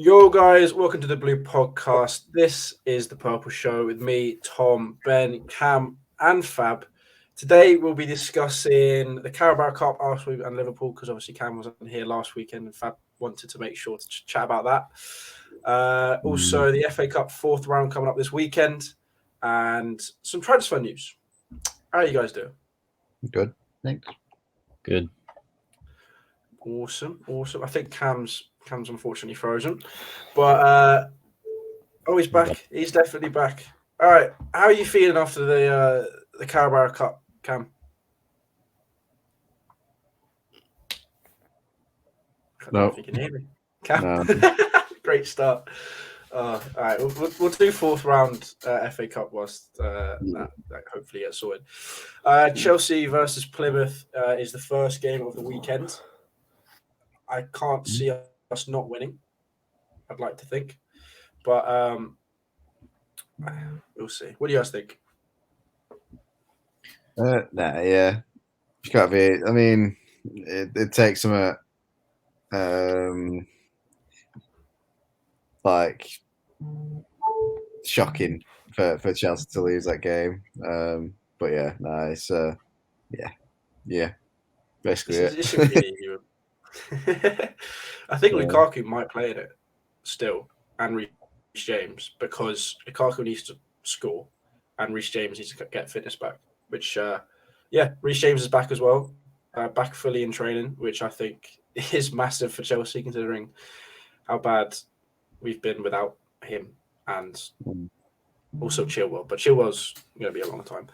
Yo, guys, welcome to the Blue Podcast. This is the Purple Show with me, Tom, Ben, Cam, and Fab. Today, we'll be discussing the Carabao Cup, Arsenal and Liverpool, because obviously Cam wasn't here last weekend, and Fab wanted to make sure to chat about that. Also, the FA Cup fourth round coming up this weekend, and some transfer news. How are you guys doing? Good, thanks. Good. Awesome. I think Cam's unfortunately frozen, but he's back. He's definitely back. All right, how are you feeling after the Carabao Cup, Cam? I don't know if you can hear me, Cam. No. Great start. All right, we'll do fourth round FA Cup whilst that hopefully gets sorted. Chelsea versus Plymouth is the first game of the weekend. I can't see us not winning. I'd like to think, but we'll see. What do you guys think? Yeah, it's got to be. I mean, it takes some like shocking for Chelsea to lose that game. But yeah, nice. Yeah. Basically, it should be an easy one. I think Lukaku might play in it still, and Reece James, because Lukaku needs to score, and Reece James needs to get fitness back. Which, Reece James is back as well, back fully in training, which I think is massive for Chelsea, considering how bad we've been without him, and also Chilwell. But Chilwell's going to be a long time.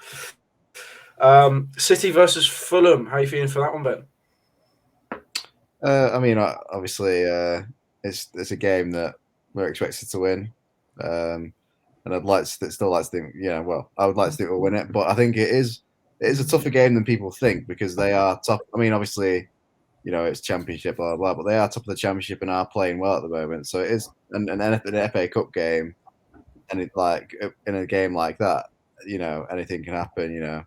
City versus Fulham. How are you feeling for that one, Ben? I mean, obviously, it's a game that we're expected to win, and I'd still like to think, I would like to think we'll win it, but I think it is a tougher game than people think, because they are top. I mean, obviously, it's Championship, blah blah, but they are top of the Championship and are playing well at the moment. So it is an FA Cup game, and it, like in a game like that, anything can happen,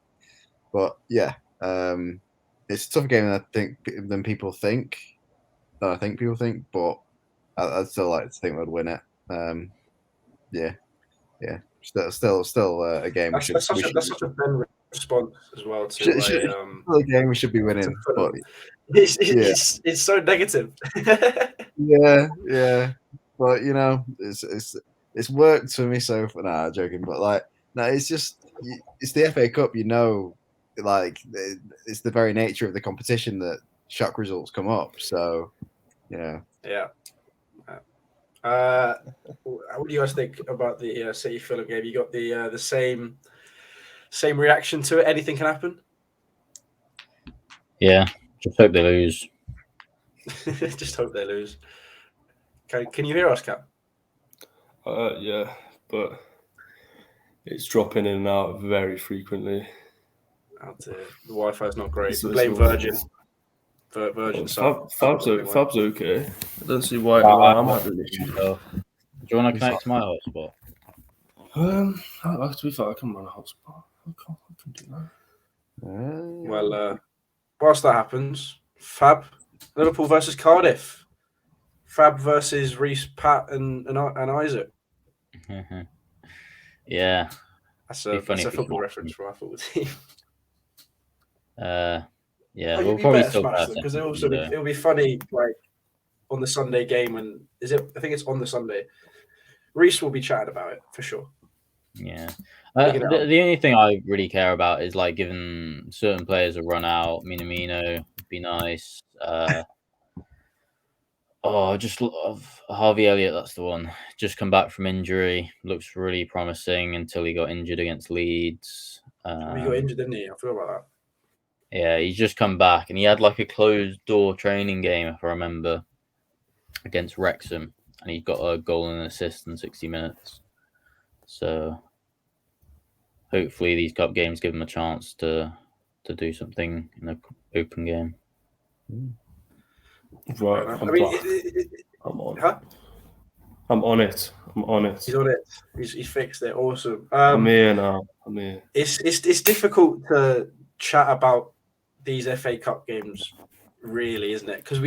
But yeah. It's a tougher game than people think. I think people think, but I'd still like to think we'd win it. Yeah. Still a game. That's such a Ben response as well to a game we should be winning. But it's so negative. yeah. But it's worked for me so far. Nah, joking. But it's just it's the FA Cup. Like it's the very nature of the competition that shock results come up. So, Yeah. What do you guys think about the City Fulham game? You got the same reaction to it. Anything can happen. Yeah, just hope they lose. Just hope they lose. Can you hear us, Cap? Yeah, but it's dropping in and out very frequently. The Wi-Fi is not great. Blame Virgin. Virgin. Fab's okay. I don't see why I'm having an issue. Do you want to connect to my hotspot? To be fair, I can run a hotspot. I can do that. Well, whilst that happens, Fab, Liverpool versus Cardiff. Fab versus Reece, Pat, and Isaac. Yeah. That's a football reference for our football team. Yeah, we'll probably still because it'll be funny, like on the Sunday game. And I think it's on the Sunday. Reece will be chatting about it for sure. Yeah. The only thing I really care about is like giving certain players a run out. Minamino would be nice. Just love Harvey Elliott. That's the one. Just come back from injury. Looks really promising until he got injured against Leeds. He got injured, didn't he? I forgot about that. Yeah, he's just come back, and he had like a closed door training game, if I remember, against Wrexham, and he got a goal and an assist in 60 minutes. So hopefully these cup games give him a chance to do something in an open game. Right, I'm on. Huh? I'm on it. He's on it. He's fixed it. Awesome. I'm here now. It's difficult to chat about these FA Cup games really, isn't it? Because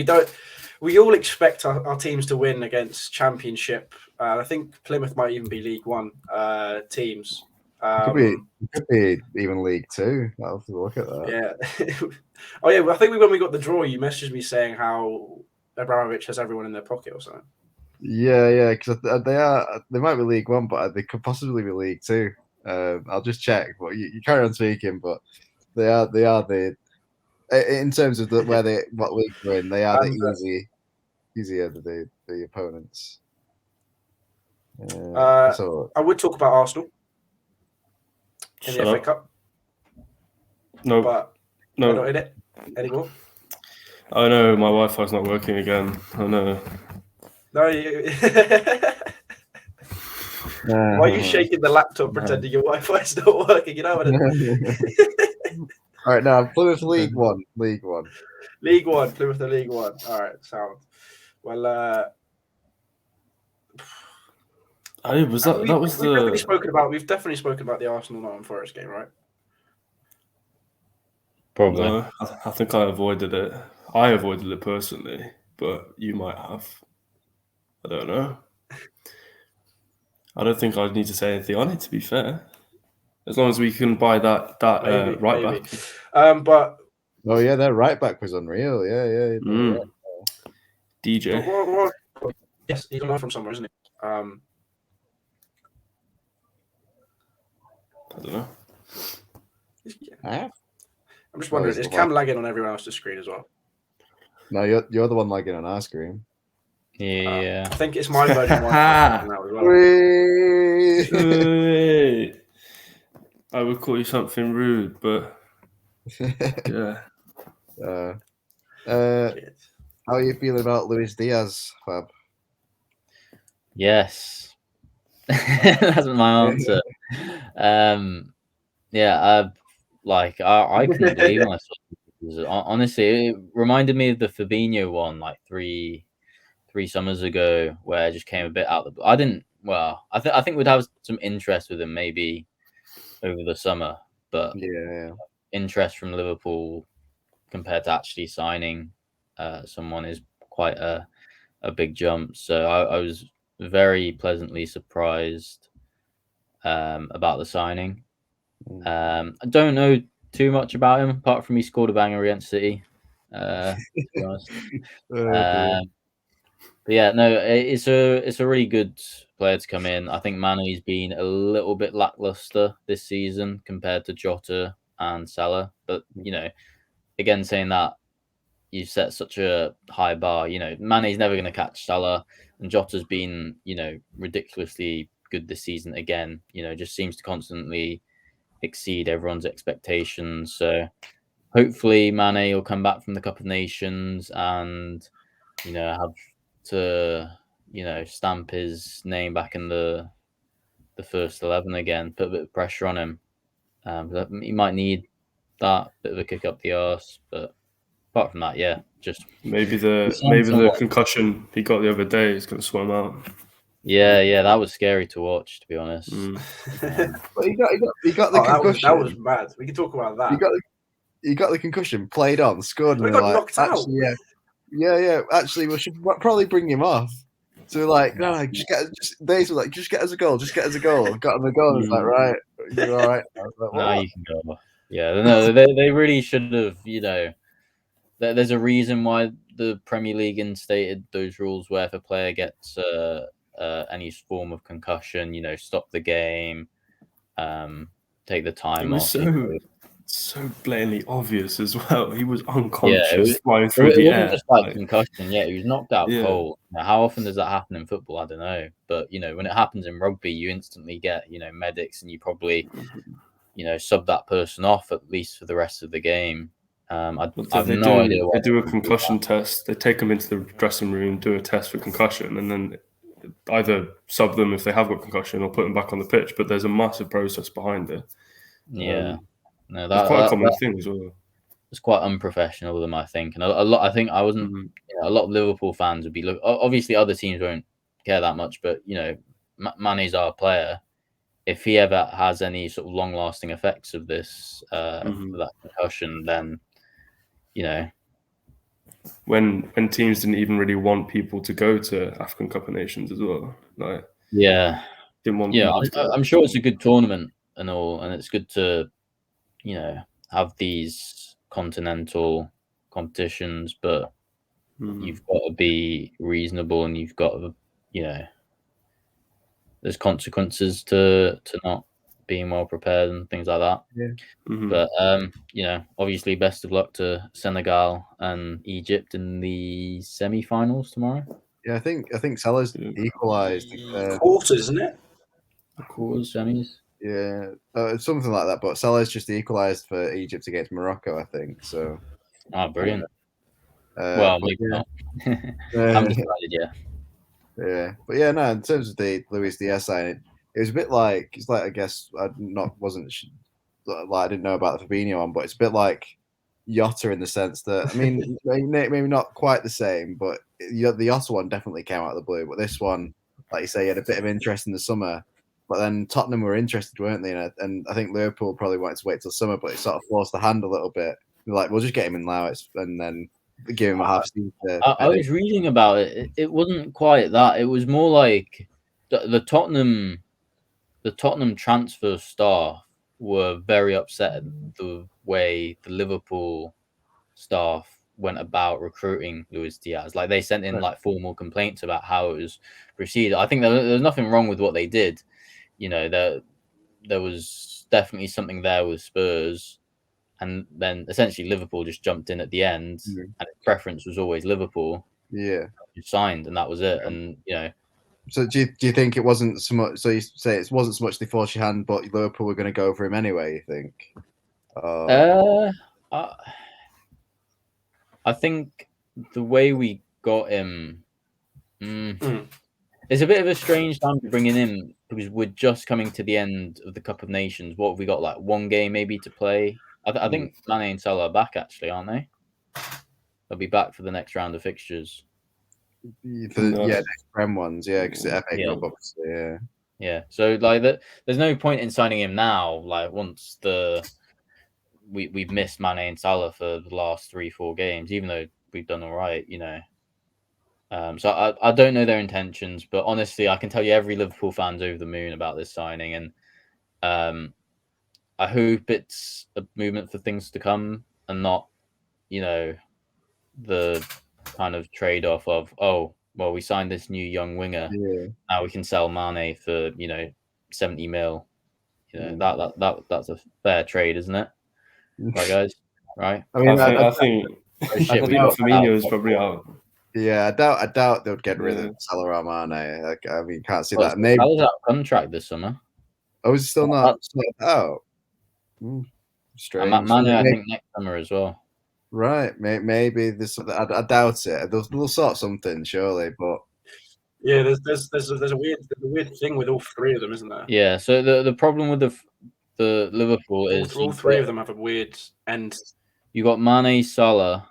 we all expect our teams to win against Championship. I think Plymouth might even be League One teams. It could be even League Two. I'll have to look at that. Yeah. Oh yeah. I think when we got the draw, you messaged me saying how Abramovich has everyone in their pocket or something. Yeah, because they might be League One, but they could possibly be League Two. I'll just check. But you carry on speaking. But they are the in terms of what league they're in. They are the easier the opponents. I would talk about Arsenal in the FA Cup. No, but no, they're not in it anymore. I know my Wi-Fi's not working again. I know. No, why are you shaking the laptop pretending your Wi-Fi's not working? You know what I mean? All right, now Plymouth League One. Plymouth the League One. All right, sound. Well, We've definitely spoken about the Arsenal Nottingham Forest game, right? Probably. No, I think I avoided it. I avoided it personally, but you might have. I don't know. I don't think I'd need to say anything on it, to be fair. As long as we can buy that right back. But oh yeah, their right back was unreal. Yeah. DJ. Yes, he's on from somewhere, isn't he? I don't know. I'm just wondering, is Cam lagging on everyone else's screen as well? No, you're the one lagging on our screen. Yeah. I think it's my version now as well. Wait. I would call you something rude, but yeah. How are you feeling about Luis Diaz, Fab? Yes. That's my answer. I couldn't believe when I saw it. Honestly, it reminded me of the Fabinho one like three summers ago, where it just came a bit out of the. I think we'd have some interest with him maybe over the summer, but interest from Liverpool compared to actually signing someone is quite a big jump. So I was very pleasantly surprised about the signing. I don't know too much about him apart from he scored a banger against City. To be honest. But yeah, no, it's a really good player to come in. I think Mane's been a little bit lackluster this season compared to Jota and Salah. But again, saying that, you set such a high bar. Mane's never going to catch Salah, and Jota's been ridiculously good this season again. Just seems to constantly exceed everyone's expectations. So hopefully Mane will come back from the Cup of Nations and have to stamp his name back in the first 11 again, put a bit of pressure on him. He might need that bit of a kick up the arse, but apart from that, just maybe the concussion he got the other day is going to swim out. Yeah, that was scary to watch, to be honest. Well, he got the concussion. That was mad. We can talk about that. He got the concussion, played on, scored, and he got knocked out. Yeah. Actually, we should probably bring him off. So we're like, no, just get us a goal, Got him a goal. It's like, right, you're all right. Like, no, you can go. Yeah, no, they really should have. There's a reason why the Premier League instated those rules where if a player gets any form of concussion, stop the game, take the time off. So blatantly obvious as well. He was unconscious flying through the air. It wasn't just like concussion. Yeah, he was knocked out cold. How often does that happen in football? I don't know. But, when it happens in rugby, you instantly get, medics, and you probably, sub that person off at least for the rest of the game. I have no idea. They do a concussion test. They take them into the dressing room, do a test for concussion, and then either sub them if they have got concussion or put them back on the pitch. But there's a massive process behind it. Yeah. No, that's quite a common thing as well. It's quite unprofessional of them, I think, and a lot. I think I wasn't. A lot of Liverpool fans would be obviously other teams won't care that much, but Mane's our player. If he ever has any sort of long-lasting effects of this that concussion, then when teams didn't even really want people to go to African Cup of Nations as well. Like, didn't want. Yeah, I'm sure it's a good tournament and all, and it's good to, have these continental competitions, but you've got to be reasonable, and you've got to, there's consequences to not being well prepared and things like that. But obviously, best of luck to Senegal and Egypt in the semi-finals tomorrow. Yeah, I think Salah's equalised. Quarters, isn't it? Quarters, semis. Yeah, something like that. But Salah's just equalised for Egypt against Morocco, I think. So. Oh, brilliant. Well, maybe not. I'm decided, yeah. Yeah, but yeah, no. In terms of the Luis Diaz signing, it was a bit like I guess I didn't know about the Fabinho one, but it's a bit like Jota in the sense that I mean maybe not quite the same, but the Jota one definitely came out of the blue. But this one, like you say, had a bit of interest in the summer. But then Tottenham were interested, weren't they? And I think Liverpool probably wanted to wait till summer, but it sort of forced the hand a little bit. They're like, we'll just get him in now, and then give him a half season. I was reading about it. It wasn't quite that. It was more like the Tottenham transfer staff were very upset at the way the Liverpool staff went about recruiting Luis Diaz. Like, they sent in like formal complaints about how it was proceeded. I think there's nothing wrong with what they did. There was definitely something there with Spurs. And then essentially Liverpool just jumped in at the end, and its preference was always Liverpool. Yeah, you signed, and that was it. And So do you think it wasn't so much? So you say it wasn't so much they forced your hand, but Liverpool were going to go for him anyway. You think? I think the way we got him, it's a bit of a strange time to bring him in, because we're just coming to the end of the Cup of Nations. What have we got? Like one game maybe to play. I think Mane and Salah are back, actually, aren't they? They'll be back for the next round of fixtures. Next Prem ones, because FA Cup, obviously, yeah. So like there's no point in signing him now. Like, once we've missed Mane and Salah for the last 3-4 games, even though we've done all right, So I don't know their intentions, but honestly, I can tell you every Liverpool fan's over the moon about this signing, and I hope it's a movement for things to come, and not, the kind of trade-off of, oh, well, we signed this new young winger, now we can sell Mane for 70 mil. That's a fair trade, isn't it? Right, guys? Right? I mean, I think Firmino is probably out. Yeah, I doubt they would get rid of Salah or Mane. Like, I mean, can't see that. Maybe Salah's out of contract this summer. Oh, is it still not out? Strange. And Mane, I think, next summer as well. Right, maybe this. I doubt it. They'll sort something, surely, but yeah, there's a weird thing with all three of them, isn't there? Yeah. So the problem with the Liverpool is all three of them have a weird end. You got Mane, Salah,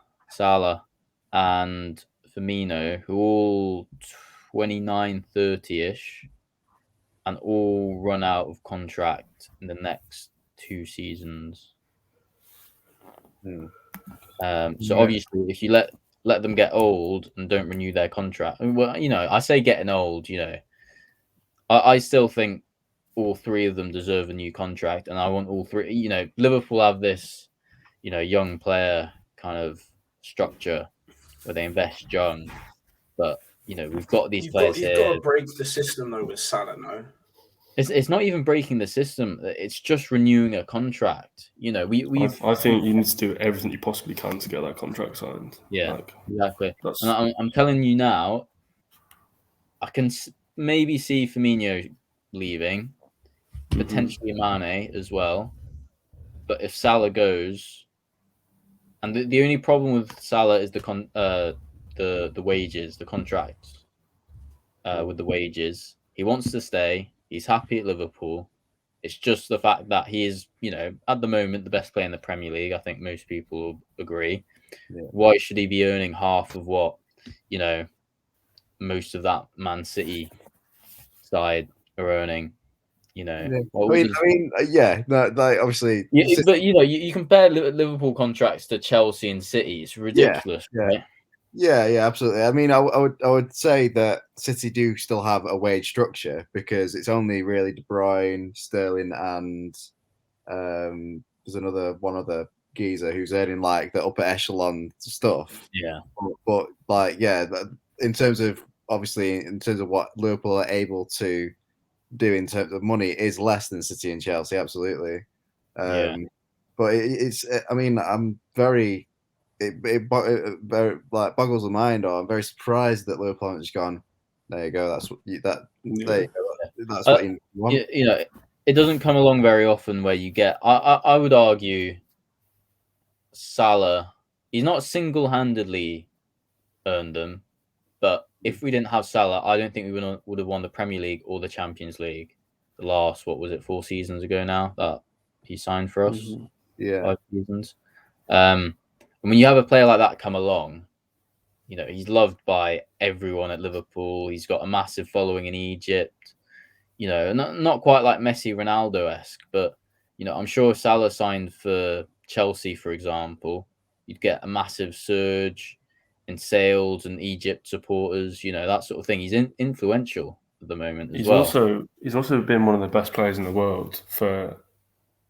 and Firmino, who all 29, 30-ish, and all run out of contract in the next 2 seasons. So obviously, if you let them get old and don't renew their contract, well, I say getting old, I still think all three of them deserve a new contract, and I want all three. Liverpool have this, young player kind of structure where they invest young, but we've got these players here. You've got to break the system though with Salah, no. It's not even breaking the system. It's just renewing a contract. I think you need to do everything you possibly can to get that contract signed. Yeah, exactly. And I'm telling you now, I can maybe see Firmino leaving, potentially Mane as well. But if Salah goes, and the only problem with Salah is the wages, the contract with the wages. He wants to stay. He's happy at Liverpool. It's just the fact that he is, at the moment, the best player in the Premier League. I think most people will agree. Yeah. Why should he be earning half of what, most of that Man City side are earning? Obviously. But you compare Liverpool contracts to Chelsea and City. It's ridiculous, right? Yeah, absolutely. I mean, I would say that City do still have a wage structure because it's only really De Bruyne, Sterling, and there's one other geezer who's earning like the upper echelon stuff. Yeah. But like, yeah, in terms of what Liverpool are able to do in terms of money is less than City and Chelsea, absolutely. Yeah. But it's, I mean, I'm very, it very like boggles the mind, or I'm very surprised that Liverpool haven't just gone, there you go, that's what you, that there you go, that's what you want. You know, it doesn't come along very often where you get. I would argue Salah, he's not single-handedly earned them, but if we didn't have Salah, I don't think we would have won the Premier League or the Champions League. The last, what was it, 4 seasons ago now that he signed for us? Mm-hmm. Yeah, 5 seasons. And when you have a player like that come along, you know, he's loved by everyone at Liverpool. He's got a massive following in Egypt. You know, not quite like Messi, Ronaldo-esque, but you know, I'm sure if Salah signed for Chelsea, for example, you'd get a massive surge in sales and Egypt supporters. You know, that sort of thing. He's influential at the moment as well. He's also been one of the best players in the world for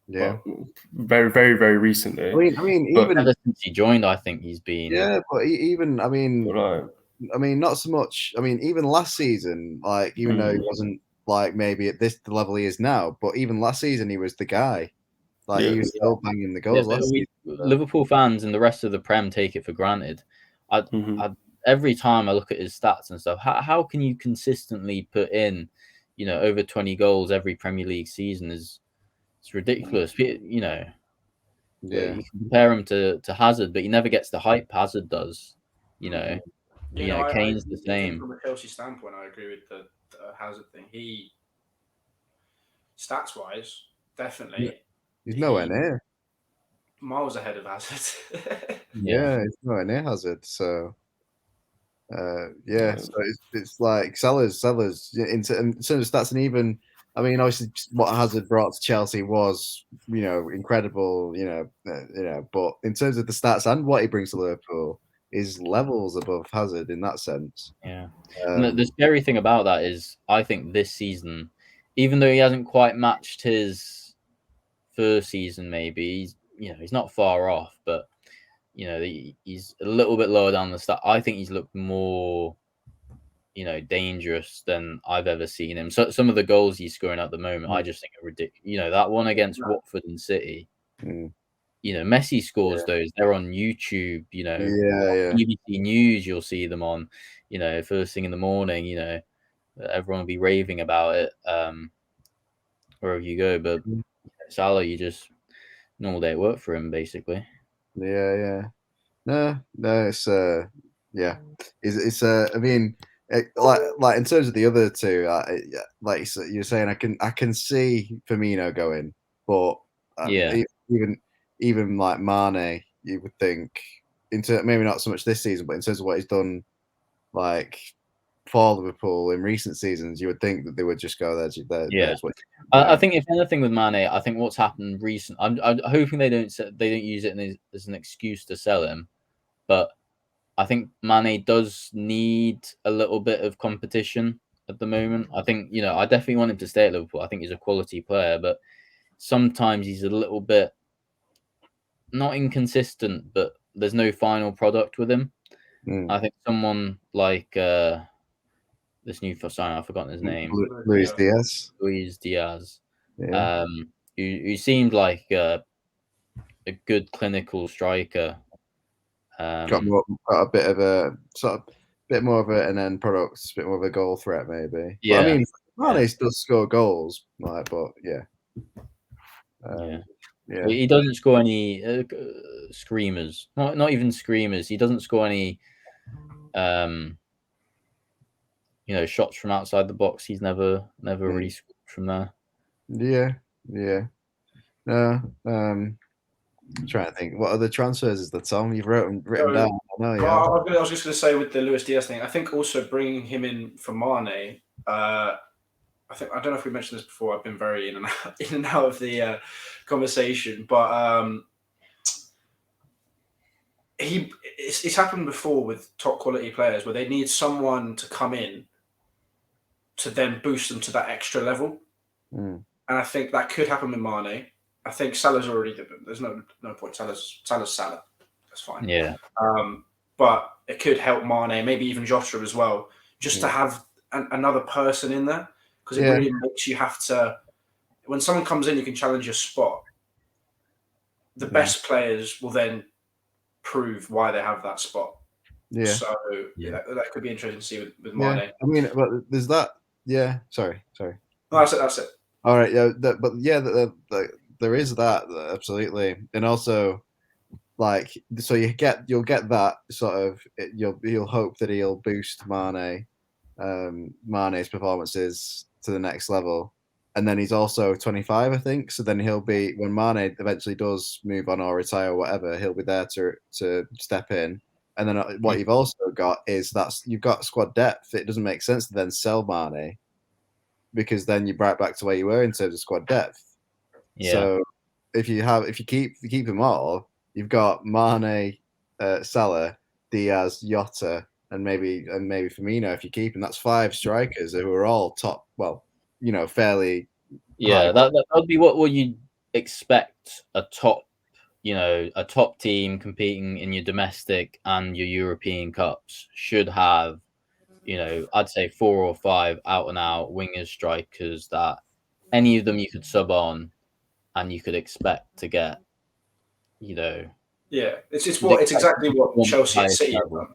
very, very, very recently. I mean, even ever since he joined, I think he's been. Yeah, but even I mean, not so much. I mean, even last season, like even though he wasn't like maybe at the level he is now, but even last season he was the guy. Like he was still banging the goals last season. Liverpool fans and the rest of the Prem take it for granted. Every time I look at his stats and stuff, how can you consistently put in, you know, over 20 goals every Premier League season? It's ridiculous. You know, you can compare him to Hazard, but he never gets the hype Hazard does. You know, Kane's the same. From a Chelsea standpoint, I agree with the Hazard thing. He, stats wise, definitely. He's nowhere near. Miles ahead of Hazard. Yeah, he's nowhere near Hazard. So, so it's like Salah's in terms of stats, and even I mean, obviously, what Hazard brought to Chelsea was, you know, incredible, but in terms of the stats and what he brings to Liverpool, is levels above Hazard in that sense. Yeah. The scary thing about that is, I think this season, even though he hasn't quite matched his first season, maybe he's not far off, but you know, he's a little bit lower down the stat. I think he's looked more, you know, dangerous than I've ever seen him. So some of the goals he's scoring at the moment, I just think are ridiculous. You know, that one against Watford and City. You know, Messi scores those. They're on YouTube. You know, BBC News. You'll see them on. You know, first thing in the morning. You know, everyone will be raving about it wherever you go. But Salah, you just normal day at work for him, basically. No, it's it's I mean, like in terms of the other two, like you're saying, I can see Firmino going, but even like Mane, you would think maybe not so much this season, but in terms of what he's done, like for Liverpool in recent seasons, you would think that they would just go there. I think if anything with Mane, I think what's happened recent. I'm hoping they don't use it as an excuse to sell him, but I think Mane does need a little bit of competition at the moment. I think, you know, I definitely want him to stay at Liverpool. I think he's a quality player, but sometimes he's a little bit not inconsistent, but there's no final product with him. I think someone like this new sign, I've forgotten his name. Luis Diaz. Luis Diaz. Yeah. Who seemed like a good clinical striker. Got a bit of a bit more of an end product, a bit more of a goal threat, maybe. Yeah. But, I mean, Mane does score goals, like, but he doesn't score any screamers. Not even screamers. He doesn't score any you know, shots from outside the box. He's never really scored from there. Yeah. I'm trying to think. What other transfers is that, Tom? You've written down. I was just going to say with the Luis Diaz thing, I think also bringing him in for Mane. I don't know if we mentioned this before. I've been very in and out of the conversation, but it's happened before with top quality players where they need someone to come in to then boost them to that extra level. Mm. And I think that could happen with Mane. I think Salah's already. There's no point. Salah's Salah. That's fine. Yeah. But it could help Mane, maybe even Jota as well, just to have another person in there, because it really makes you have to. When someone comes in, you can challenge your spot. The best players will then prove why they have that spot. Yeah. So that could be interesting to see with Mane. Yeah. I mean, but there's that. Yeah. Sorry. No, that's it. All right. Yeah. But yeah, there is that absolutely, and also like so you'll get that sort of you'll hope that he'll boost Mane's performances to the next level. And then he's also 25, I think. So then he'll be, when Mane eventually does move on or retire or whatever, he'll be there to step in. And then what you've also got is you've got squad depth. It doesn't make sense to then sell Mane, because then you're right back to where you were in terms of squad depth. Yeah. So if you keep them all, you've got Mane, Salah, Diaz, Jota, and maybe Firmino if you keep them. That's 5 strikers who are all top. Well, fairly. Yeah, that would be what you'd expect a top team competing in your domestic and your European cups should have. I'd say 4 or 5 out and out wingers, strikers that any of them you could sub on, and you could expect to get. Yeah, it's exactly what Chelsea and City have done.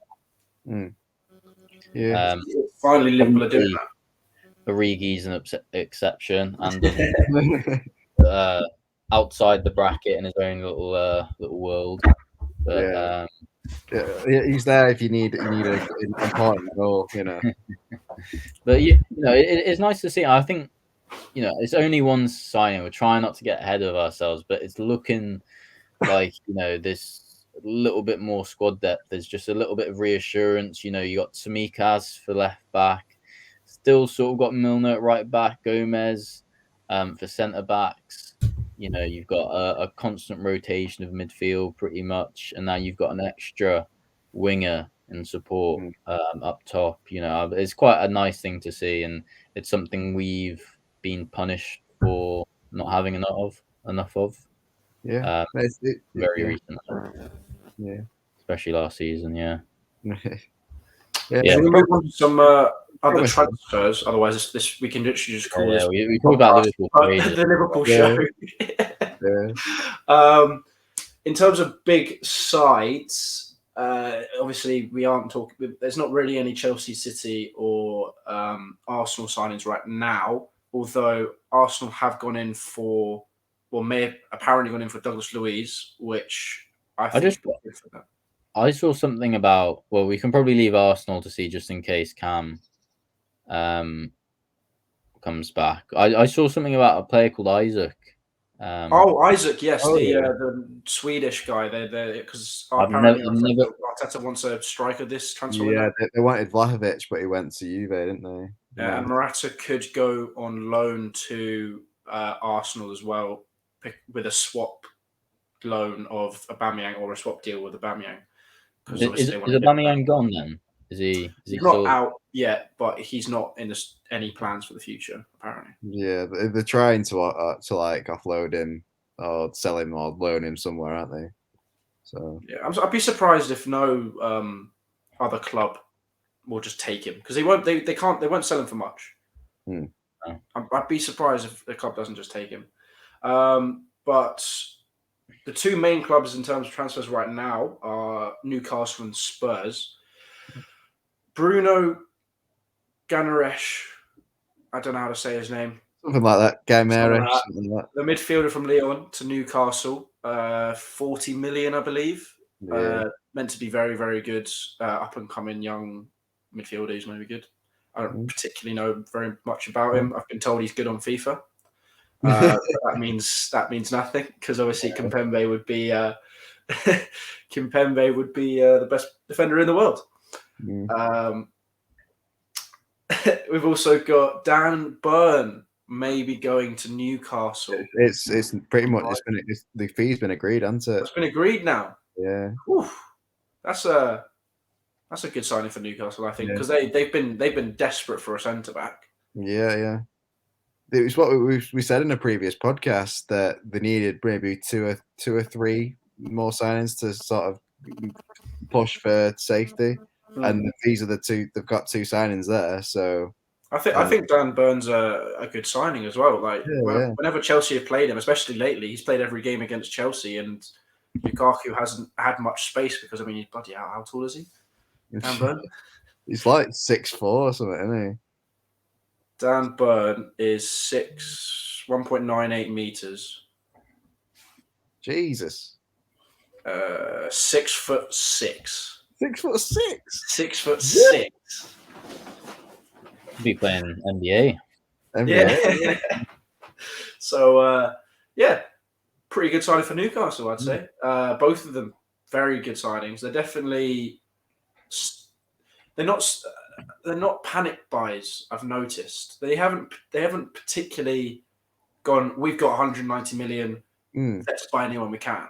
Mm. Yeah, finally Liverpool are doing that. Origi's an exception, and outside the bracket in his own little world. But, he's there if you need an important goal, But it's nice to see. I think it's only one signing. We're trying not to get ahead of ourselves, but it's looking like this little bit more squad depth. There's just a little bit of reassurance. You got Tsimikas for left back. Still sort of got Milner at right back, Gomez for centre backs. You've got a constant rotation of midfield pretty much, and now you've got an extra winger in support up top. It's quite a nice thing to see, and it's something we've been punished for not having enough of. Yeah, very recent. Yeah, especially last season. Yeah. Should we move on to some other transfers? Otherwise, this we can literally just call this. We talk about Liverpool. The Liverpool show. In terms of big sides, obviously we aren't talking. There's not really any Chelsea, City, or Arsenal signings right now. Although Arsenal have gone in for, may have apparently gone in for Douglas Luiz, which I think. I saw something about. Well, we can probably leave Arsenal to see just in case Cam comes back. I saw something about a player called Isaac. Isaac, yes, the Swedish guy. Because apparently Arteta wants a striker this transfer window. Yeah, they wanted Vlahovic, but he went to Juve, didn't they? Yeah, and Morata could go on loan to Arsenal as well, with a swap loan of Aubameyang or a swap deal with Aubameyang. Is Aubameyang gone then? Is he he's still... not out yet, but he's not in any plans for the future, apparently. Yeah, they're trying to like offload him or sell him or loan him somewhere, aren't they? So yeah, I'd be surprised if no other club will just take him, because they won't sell him for much. I'd be surprised if the club doesn't just take him. But the two main clubs in terms of transfers right now are Newcastle and Spurs. Bruno Guimaraes, I don't know how to say his name. Something like that. Guimaraes. The midfielder from Lyon to Newcastle, 40 million, I believe. Yeah. Meant to be very, very good, up and coming young midfielder. He's maybe good. I don't particularly know very much about him. I've been told he's good on FIFA. But that means nothing, because obviously Kimpembe would be the best defender in the world. We've also got Dan Burn maybe going to Newcastle. It's pretty much the fee's been agreed, hasn't it? It's been agreed now. Yeah. Whew. That's a good signing for Newcastle, I think, because they've been desperate for a centre back. Yeah. It was what we said in a previous podcast that they needed maybe two or three more signings to sort of push for safety, and these are the two. They've got two signings there, so I think Dan Burn's a good signing as well. Like yeah. whenever Chelsea have played him, especially lately, he's played every game against Chelsea, and Lukaku hasn't had much space because he's bloody hell, how tall is he? Dan Burn? He's like 6'4" or something, isn't he? Dan Burn is 1.98 meters. Jesus. 6'6". 6'6". 6'6". Could be playing NBA. Yeah. So pretty good signing for Newcastle, I'd say. Both of them very good signings. They're definitely they're not panic buys. I've noticed they haven't particularly gone. We've got 190 million. Let's buy anyone we can.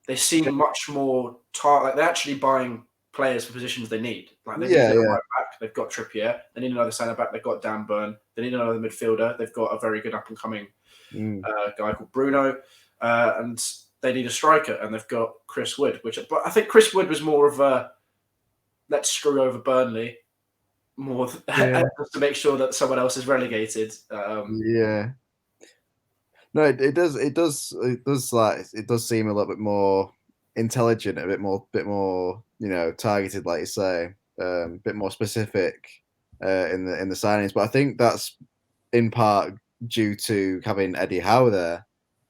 They seem much more like they're actually buying players for positions they need. Like they need a right back. They've got Trippier. They need another centre back. They've got Dan Burn. They need another midfielder. They've got a very good up and coming guy called Bruno, and they need a striker. And they've got Chris Wood, but I think Chris Wood was more of a let's screw over Burnley more just to make sure that someone else is relegated. No, it does seem a little bit more intelligent, a bit more, targeted, like you say, a bit more specific in the signings. But I think that's in part due to having Eddie Howe there.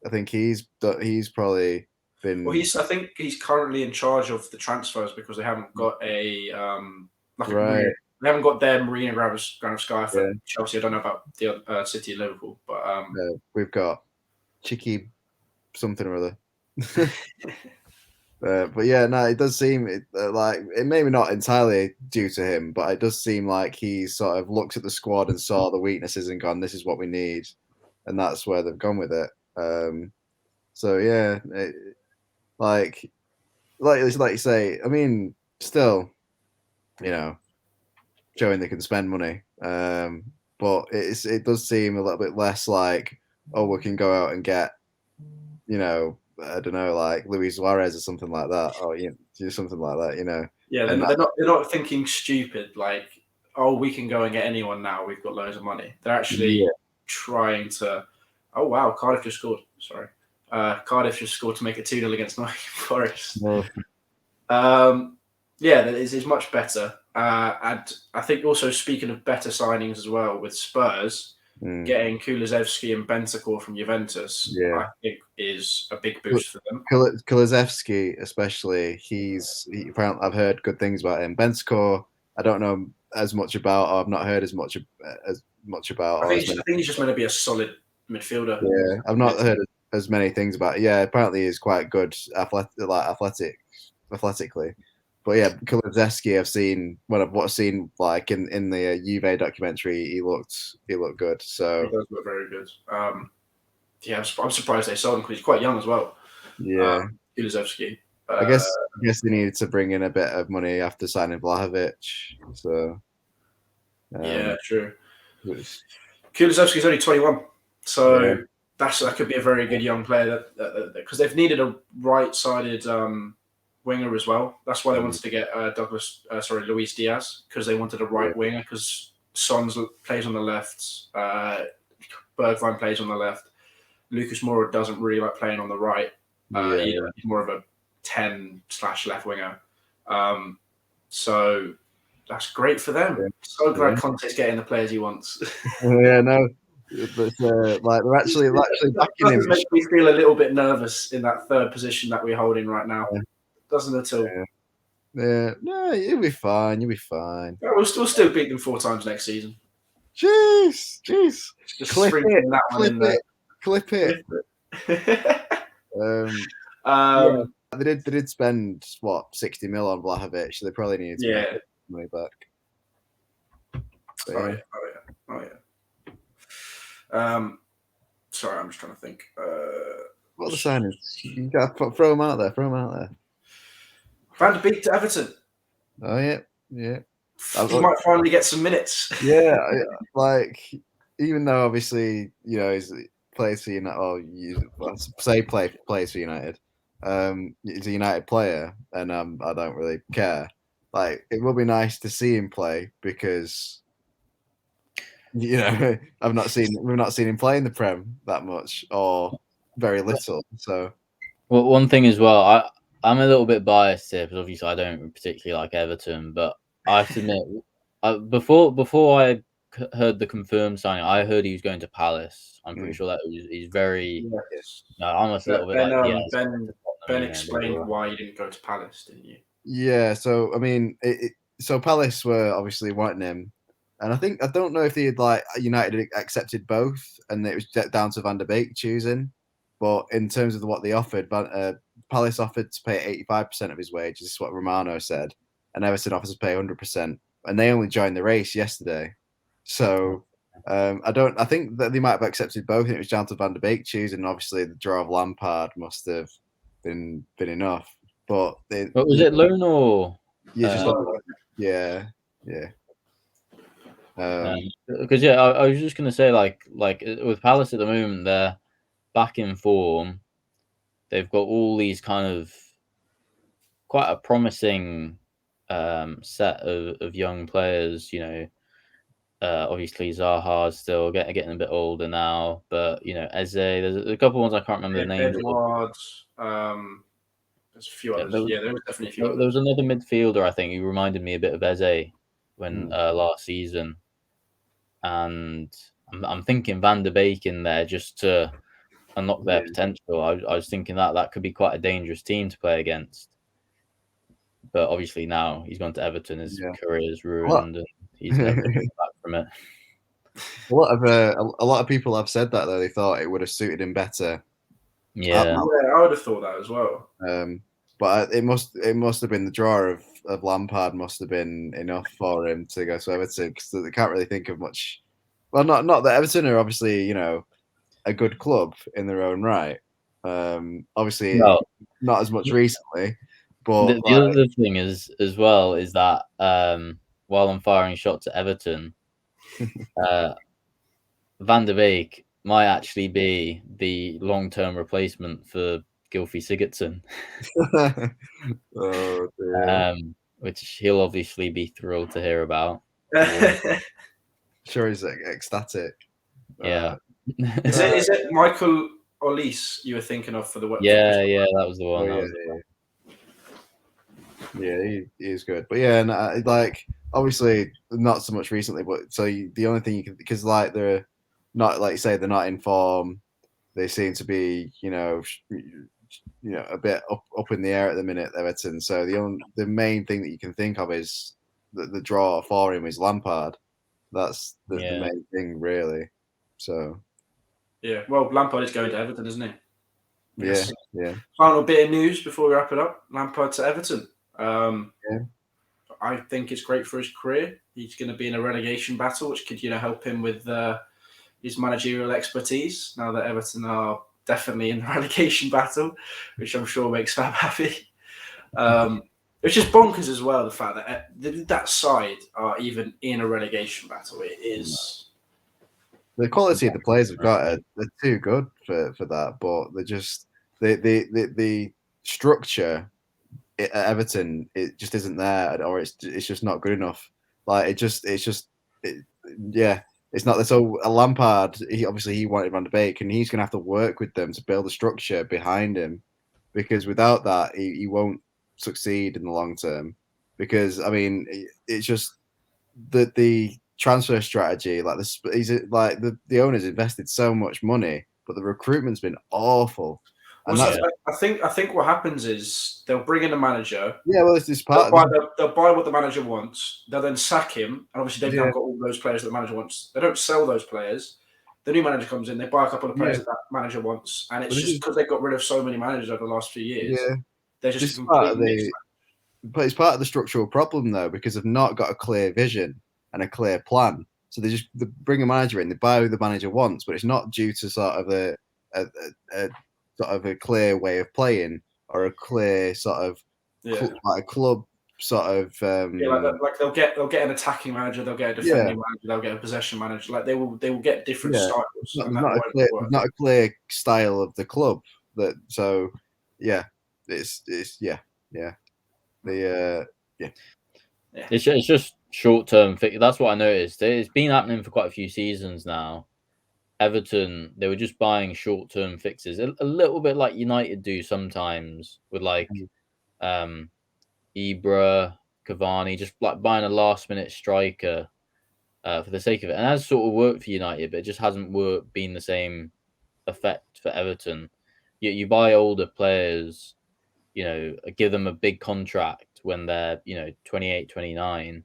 I think he's probably been. Well, I think he's currently in charge of the transfers because they haven't got they haven't got their Marina Granovskaya for Chelsea. I don't know about the City and Liverpool, but we've got Chicky something or other. But yeah, no, it does seem like it maybe not entirely due to him, but it does seem like he sort of looked at the squad and saw the weaknesses and gone, "This is what we need," and that's where they've gone with it. So yeah, like you say, I mean, still, showing they can spend money, but it does seem a little bit less like, oh, we can go out and get, I don't know, like Luis Suarez or something like that, or do something like that, Yeah, they're not thinking stupid like, oh, we can go and get anyone now. We've got loads of money. They're actually trying to. Oh wow, Cardiff just scored. Sorry, Cardiff just scored to make it 2-0 against Nottingham Forest. It's much better. And I think also speaking of better signings as well with Spurs. Getting Kulusevski and Bentancur from Juventus, I think, is a big boost for them. Kulusevski, especially, apparently I've heard good things about him. Bentancur, I don't know as much about, or I've not heard as much about. I think he's just meant to be a solid midfielder. Yeah, I've not heard as many things about it. Yeah, apparently he's quite good athletically. But yeah, Kulusevski, I've seen like in the Juve documentary, he looked good. So he does look very good. I'm surprised they sold him because he's quite young as well. Yeah, Kulusevski. I guess they needed to bring in a bit of money after signing Vlahovic. So true. Kulusevski's only 21, so that could be a very good young player. Because they've needed a right-sided winger as well. That's why they wanted to get Luis Diaz, because they wanted a right winger, because Sons plays on the left, Bergwijn plays on the left. Lucas Moura doesn't really like playing on the right. He's more of a 10/left winger. So that's great for them. So glad Conte's getting the players he wants. But like they're actually backing him. It makes me feel a little bit nervous in that third position that we're holding right now. Doesn't at all. No, you'll be fine. We'll still beat them 4 times next season. Jeez. Just clip it. Clip it. They did spend 60 mil on Vlahovic, so they probably needed to make money back. Oh yeah. Sorry, I'm just trying to think. What are the signings? You got to throw them out there. Van de Beek to Everton. Oh yeah. He might finally get some minutes. Yeah, like even though obviously he's plays for United, plays for United. He's a United player, and I don't really care. Like it will be nice to see him play because we've not seen him play in the Prem that much or very little. So, well, one thing as well, I'm a little bit biased here because obviously I don't particularly like Everton, but I have to admit, before I heard the confirmed signing, I heard he was going to Palace. I'm pretty sure that he's very almost a little bit like Diaz. Ben explained why he didn't go to Palace, didn't you? Yeah, so I mean, so Palace were obviously wanting him, and I don't know if they had United had accepted both, and it was down to Van der Beek choosing. But in terms of what they offered, Palace offered to pay 85% of his wages. This is what Romano said, and Everton offers to pay 100%, and they only joined the race yesterday. So I think that they might have accepted both, and it was down to Van der Beek choosing. And obviously, the draw of Lampard must have been enough. But was it loan or? Yeah. Because I was just gonna say like with Palace at the moment, they're back in form. They've got all these kind of quite a promising set of young players. Obviously Zaha's still getting a bit older now, but Eze. There's a couple ones I can't remember the names. Edwards. There's a few others. There was definitely a few others. There was another midfielder, I think, who reminded me a bit of Eze when last season. And I'm thinking Van der Beek in there just to unlock their potential. I was thinking that could be quite a dangerous team to play against. But obviously now he's gone to Everton, his career is ruined, and he's never going back from it. A lot of people have said that though. They thought it would have suited him better. Yeah, I would have thought that as well. But it must have been the draw of Lampard must have been enough for him to go to Everton because they can't really think of much. Well, not that Everton are obviously a good club in their own right. Obviously not as much recently. But the other thing is as well is that while I'm firing shots at Everton, Van der Beek might actually be the long-term replacement for Gylfi Sigurdsson. Oh dear. Which he'll obviously be thrilled to hear about. Sure, he's ecstatic. Yeah. Is it Michael Olise you were thinking of for the? Yeah, that was the one. Yeah, he is good, but obviously not so much recently. But so the only thing you can, because they're not, like you say, they're not in form. They seem to be a bit up in the air at the minute, Everton. So the main thing that you can think of is the draw for him is Lampard. That's the main thing, really. So well, Lampard is going to Everton, isn't he? Yeah. Final bit of news before we wrap it up: Lampard to Everton. I think it's great for his career. He's going to be in a relegation battle, which could help him with his managerial expertise. Now that Everton are definitely in the relegation battle, which I'm sure makes Fab happy. It's just bonkers as well, the fact that that side are even in a relegation battle. It is the quality of the players have got. They're too good for that, but they're just the structure at Everton. It just isn't there, or it's just not good enough. It's not. So a Lampard, he wanted Van der Beek, and he's going to have to work with them to build a structure behind him, because without that, he won't succeed in the long term. Because it's just the transfer strategy. The owners invested so much money, but the recruitment's been awful. And I think what happens is they'll bring in a manager. Yeah, well, it's this part. They'll buy what the manager wants. They'll then sack him, and obviously they've now got all those players that the manager wants. They don't sell those players. The new manager comes in. They buy a couple of players that manager wants, and it's just because they got rid of so many managers over the last few years. Yeah, they're just completely. But it's part of the structural problem, though, because they've not got a clear vision and a clear plan. So they bring a manager in. They buy who the manager wants, but it's not due to sort of a clear way of playing or a clear sort of like a club sort of. Like they'll get an attacking manager, they'll get a defending manager, they'll get a possession manager. Like they will get different styles. There's not a clear style of the club that. So it's It's just short term. That's what I noticed. It's been happening for quite a few seasons now. Everton, they were just buying short term fixes, a little bit like United do sometimes with like Ibra, Cavani, just like buying a last minute striker for the sake of it. And that's sort of worked for United, but it just hasn't been the same effect for Everton. You buy older players, give them a big contract when they're 28, 29,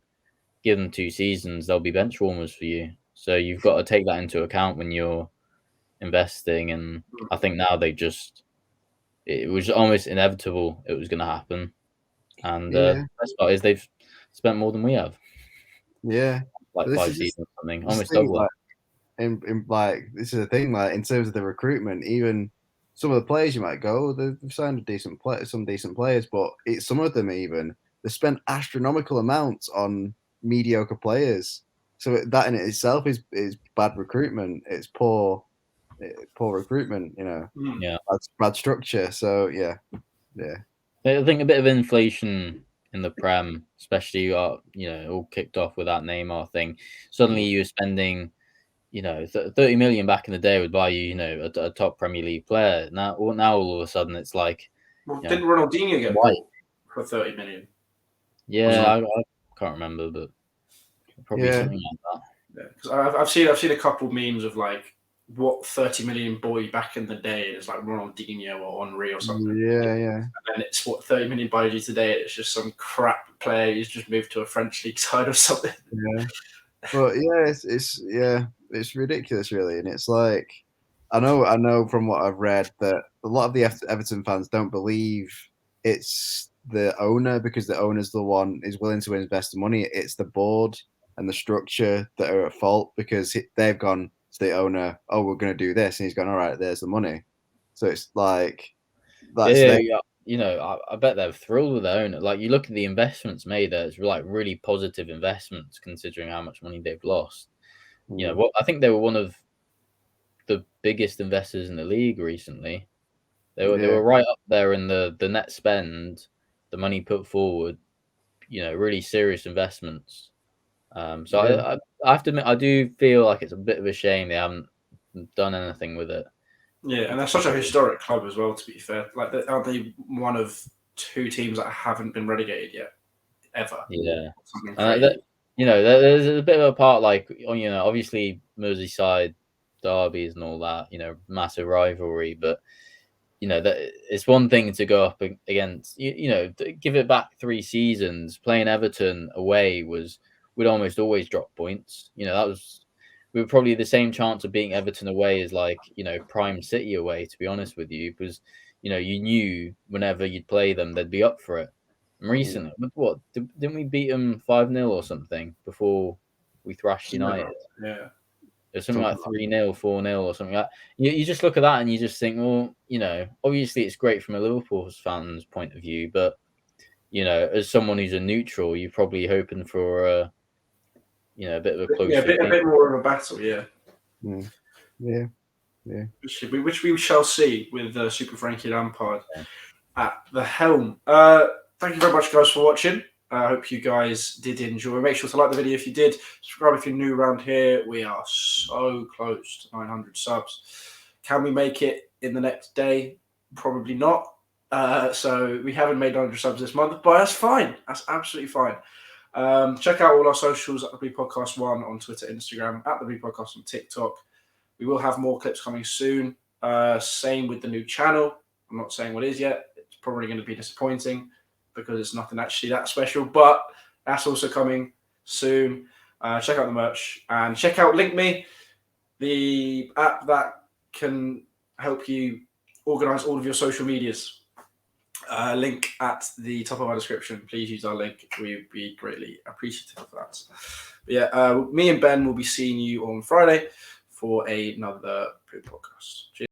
give them 2 seasons, they'll be bench warmers for you. So you've got to take that into account when you're investing. And I think now it was almost inevitable it was going to happen. And the best part is they've spent more than we have. Yeah, like 5 seasons or something, almost double. Like, this is the thing. Like in terms of the recruitment, even some of the players you might go, they've signed some decent players, but some of them even they spent astronomical amounts on mediocre players. So that in itself is bad recruitment. It's poor recruitment. Bad structure. So yeah. I think a bit of inflation in the Prem, especially all kicked off with that Neymar thing. Suddenly you were spending 30 million back in the day would buy you a top Premier League player. Now all of a sudden it's like, didn't Ronaldinho get bought for 30 million? Yeah, I can't remember, but probably something like that. Yeah, because I've seen a couple memes of like what 30 million boy back in the day, and it's like Ronaldinho or Henry or something. Yeah. And then it's what 30 million buys you today. It's just some crap player who's just moved to a French league side or something. Yeah, but it's ridiculous, really. And it's like I know from what I've read that a lot of the Everton fans don't believe it's the owner, because the owner's the one who's willing to invest the money. It's the board and the structure that are at fault, because they've gone to the owner, oh, we're going to do this, and he's gone, all right, there's the money. So it's like I bet they're thrilled with their owner. Like you look at the investments made there, it's like really positive investments considering how much money they've lost. I think they were one of the biggest investors in the league recently. They were right up there in the net spend, the money put forward, really serious investments. So I have to admit, I do feel like it's a bit of a shame they haven't done anything with it. Yeah, and they're such a historic club as well, to be fair. Like, aren't they one of 2 teams that haven't been relegated yet, ever? Yeah. There's a bit of a part, like, obviously Merseyside derbies and all that, massive rivalry, but that it's one thing to go up against, give it back 3 seasons. Playing Everton away we'd almost always drop points. We were probably the same chance of beating Everton away as Prime City away, to be honest with you, because you knew whenever you'd play them they'd be up for it. And recently, didn't we beat them 5-0 or something before we thrashed United? Yeah. There's something like 3-0, 4-0 or something like that. You just look at that and you just think, well, obviously it's great from a Liverpool fan's point of view, but, as someone who's a neutral, you're probably hoping for a bit of a closer a bit more of a battle, yeah. Which we shall see with Super Frankie Lampard at the helm. Thank you very much, guys, for watching. I hope you guys did enjoy. Make sure to like the video if you did. Subscribe if you're new around here. We are so close to 900 subs. Can we make it in the next day? Probably not. So we haven't made 900 subs this month, but that's fine. That's absolutely fine. Check out all our socials at the Blue Podcast 1 on Twitter, Instagram, at the Blue Podcast on TikTok. We will have more clips coming soon. Same with the new channel. I'm not saying what it is yet. It's probably going to be disappointing because it's nothing actually that special, but that's also coming soon. Check out the merch and check out LinkMe, the app that can help you organize all of your social medias. Link at the top of our description. Please use our link. We'd be greatly appreciative of that. But yeah, me and Ben will be seeing you on Friday for another podcast. Cheers.